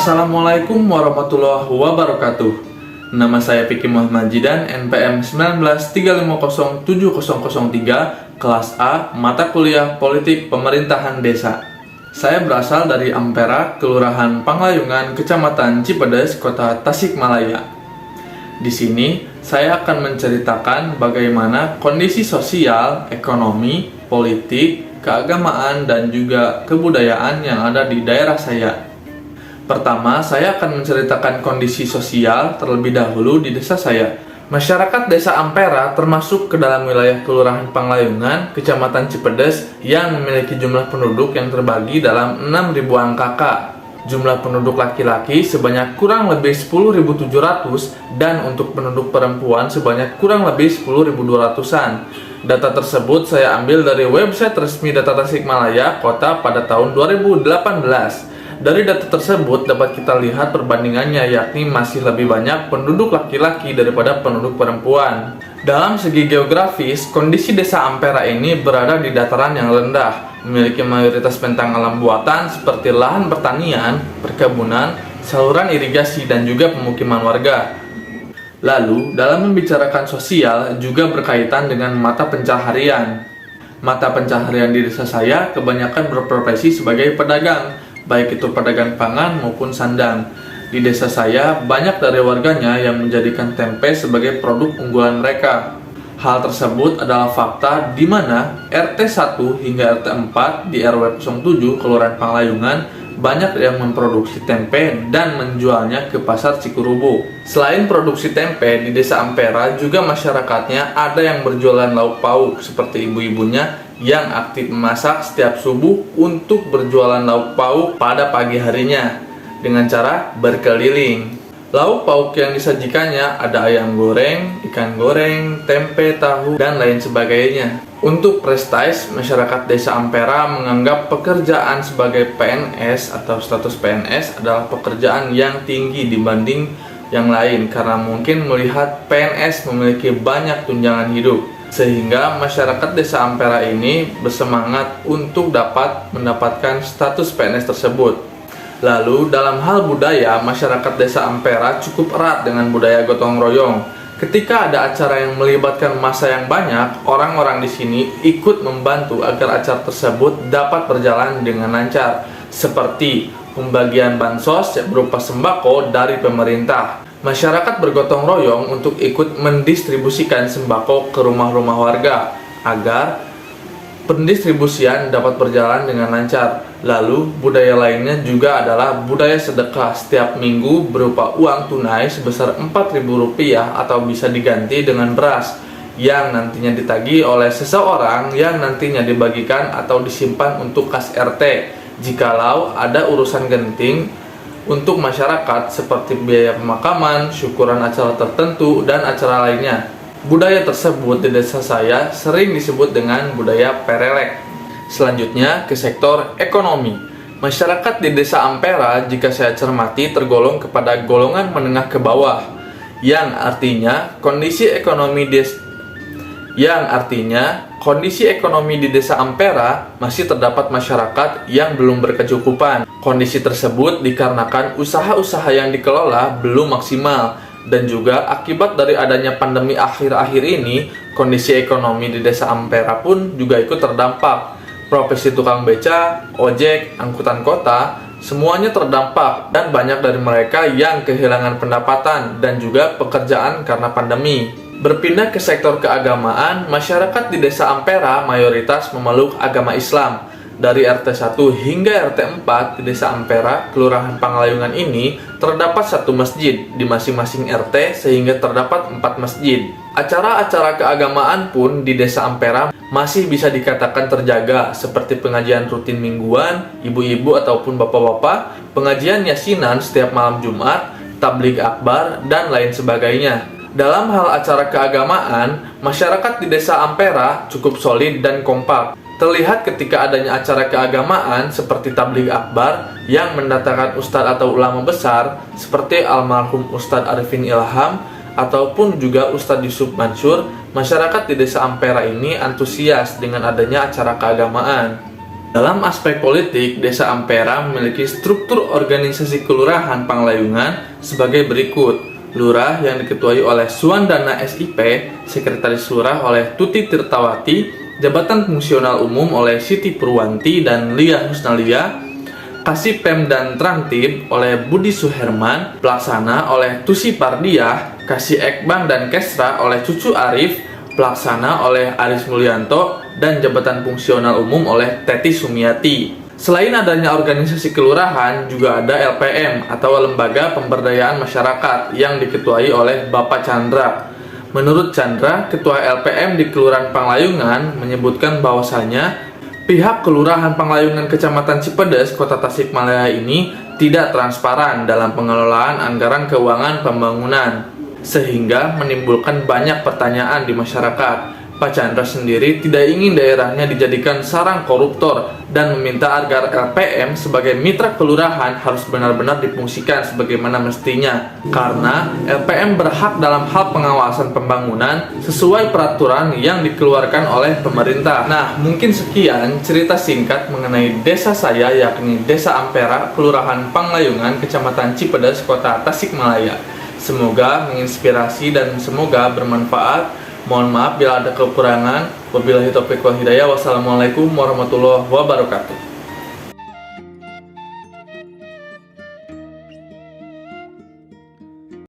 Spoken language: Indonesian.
Assalamualaikum warahmatullahi wabarakatuh. Nama saya Piki Muhammad Jidan, NPM 193507003, kelas A, mata kuliah Politik Pemerintahan Desa. Saya berasal dari Ampera, Kelurahan Panglayungan, Kecamatan Cipedes, Kota Tasikmalaya. Di sini, saya akan menceritakan bagaimana kondisi sosial, ekonomi, politik, keagamaan, dan juga kebudayaan yang ada di daerah saya. Pertama, saya akan menceritakan kondisi sosial terlebih dahulu di desa saya. Masyarakat desa Ampera termasuk ke dalam wilayah Kelurahan Panglayungan, Kecamatan Cipedes yang memiliki jumlah penduduk yang terbagi dalam 6.000-an kakak. Jumlah penduduk laki-laki sebanyak kurang lebih 10.700 dan untuk penduduk perempuan sebanyak kurang lebih 10.200-an. Data tersebut saya ambil dari website resmi Data Tasikmalaya Kota pada tahun 2018. Dari data tersebut dapat kita lihat perbandingannya, yakni masih lebih banyak penduduk laki-laki daripada penduduk perempuan. Dalam segi geografis, kondisi desa Ampera ini berada di dataran yang rendah, memiliki mayoritas bentang alam buatan seperti lahan pertanian, perkebunan, saluran irigasi, dan juga pemukiman warga. Lalu, dalam membicarakan sosial juga berkaitan dengan mata pencaharian. Mata pencaharian di desa saya kebanyakan berprofesi sebagai pedagang, baik itu pedagang pangan maupun sandang. Di desa saya, banyak dari warganya yang menjadikan tempe sebagai produk unggulan mereka. Hal tersebut adalah fakta di mana RT 1 hingga RT 4 di RW 07 Kelurahan Panglayungan banyak yang memproduksi tempe dan menjualnya ke pasar Cikurubo. Selain produksi tempe, di desa Ampera juga masyarakatnya ada yang berjualan lauk pauk seperti ibu-ibunya yang aktif memasak setiap subuh untuk berjualan lauk pauk pada pagi harinya dengan cara berkeliling. Lauk pauk yang disajikannya ada ayam goreng, ikan goreng, tempe, tahu, dan lain sebagainya. Untuk prestis, masyarakat desa Ampera menganggap pekerjaan sebagai PNS atau status PNS adalah pekerjaan yang tinggi dibanding yang lain karena mungkin melihat PNS memiliki banyak tunjangan hidup. Sehingga masyarakat desa Ampera ini bersemangat untuk dapat mendapatkan status PNS tersebut. Lalu dalam hal budaya, masyarakat desa Ampera cukup erat dengan budaya gotong royong. Ketika ada acara yang melibatkan massa yang banyak, orang-orang di sini ikut membantu agar acara tersebut dapat berjalan dengan lancar, seperti pembagian bansos berupa sembako dari pemerintah. Masyarakat bergotong royong untuk ikut mendistribusikan sembako ke rumah-rumah warga agar pendistribusian dapat berjalan dengan lancar. Lalu budaya lainnya juga adalah budaya sedekah setiap minggu berupa uang tunai sebesar Rp4.000 atau bisa diganti dengan beras yang nantinya ditagih oleh seseorang yang nantinya dibagikan atau disimpan untuk kas RT jikalau ada urusan genting untuk masyarakat seperti biaya pemakaman, syukuran acara tertentu, dan acara lainnya. Budaya tersebut di desa saya sering disebut dengan budaya perelek. Selanjutnya ke sektor ekonomi. Masyarakat di desa Ampera jika saya cermati tergolong kepada golongan menengah ke bawah, yang artinya kondisi ekonomi di desa Ampera masih terdapat masyarakat yang belum berkecukupan. Kondisi tersebut dikarenakan usaha-usaha yang dikelola belum maksimal dan juga akibat dari adanya pandemi akhir-akhir ini, kondisi ekonomi di desa Ampera pun juga ikut terdampak. Profesi tukang beca, ojek, angkutan kota, semuanya terdampak dan banyak dari mereka yang kehilangan pendapatan dan juga pekerjaan karena pandemi. Berpindah ke sektor keagamaan, masyarakat di desa Ampera mayoritas memeluk agama Islam. Dari RT 1 hingga RT 4 di desa Ampera, Kelurahan Panglayungan ini terdapat satu masjid di masing-masing RT sehingga terdapat 4 masjid. Acara-acara keagamaan pun di desa Ampera masih bisa dikatakan terjaga seperti pengajian rutin mingguan, ibu-ibu ataupun bapak-bapak, pengajian yasinan setiap malam Jumat, tabligh akbar, dan lain sebagainya. Dalam hal acara keagamaan, masyarakat di desa Ampera cukup solid dan kompak. Terlihat ketika adanya acara keagamaan seperti tabligh akbar yang mendatangkan ustadz atau ulama besar seperti almarhum Ustadz Arifin Ilham ataupun juga Ustadz Yusuf Mansur, masyarakat di desa Ampera ini antusias dengan adanya acara keagamaan. Dalam aspek politik, Desa Ampera memiliki struktur organisasi kelurahan Panglayungan sebagai berikut. Lurah yang diketuai oleh Suandana SIP, Sekretaris Lurah oleh Tuti Tirtawati, Jabatan Fungsional Umum oleh Siti Purwanti dan Lia Husnalia, Kasih Pem dan Trantib oleh Budi Suherman, Pelaksana oleh Tusi Pardiah, Kasih Ekbang dan Kesra oleh Cucu Arif, Pelaksana oleh Aris Mulyanto, dan Jabatan Fungsional Umum oleh Teti Sumiati. Selain adanya organisasi kelurahan, juga ada LPM atau Lembaga Pemberdayaan Masyarakat yang diketuai oleh Bapak Chandra. Menurut Chandra, Ketua LPM di Kelurahan Panglayungan menyebutkan bahwasanya pihak Kelurahan Panglayungan Kecamatan Cipedes, Kota Tasikmalaya ini tidak transparan dalam pengelolaan anggaran keuangan pembangunan, sehingga menimbulkan banyak pertanyaan di masyarakat. Pak Chandra sendiri tidak ingin daerahnya dijadikan sarang koruptor dan meminta agar LPM sebagai mitra kelurahan harus benar-benar difungsikan sebagaimana mestinya, karena LPM berhak dalam hal pengawasan pembangunan sesuai peraturan yang dikeluarkan oleh pemerintah. Nah, mungkin sekian cerita singkat mengenai desa saya, yakni Desa Ampera, Kelurahan Panglayungan, Kecamatan Cipedes, Kota Tasikmalaya. Semoga menginspirasi dan semoga bermanfaat. Mohon maaf bila ada kekurangan. Wabillahi taufiq wal hidayah. Wassalamualaikum warahmatullahi wabarakatuh.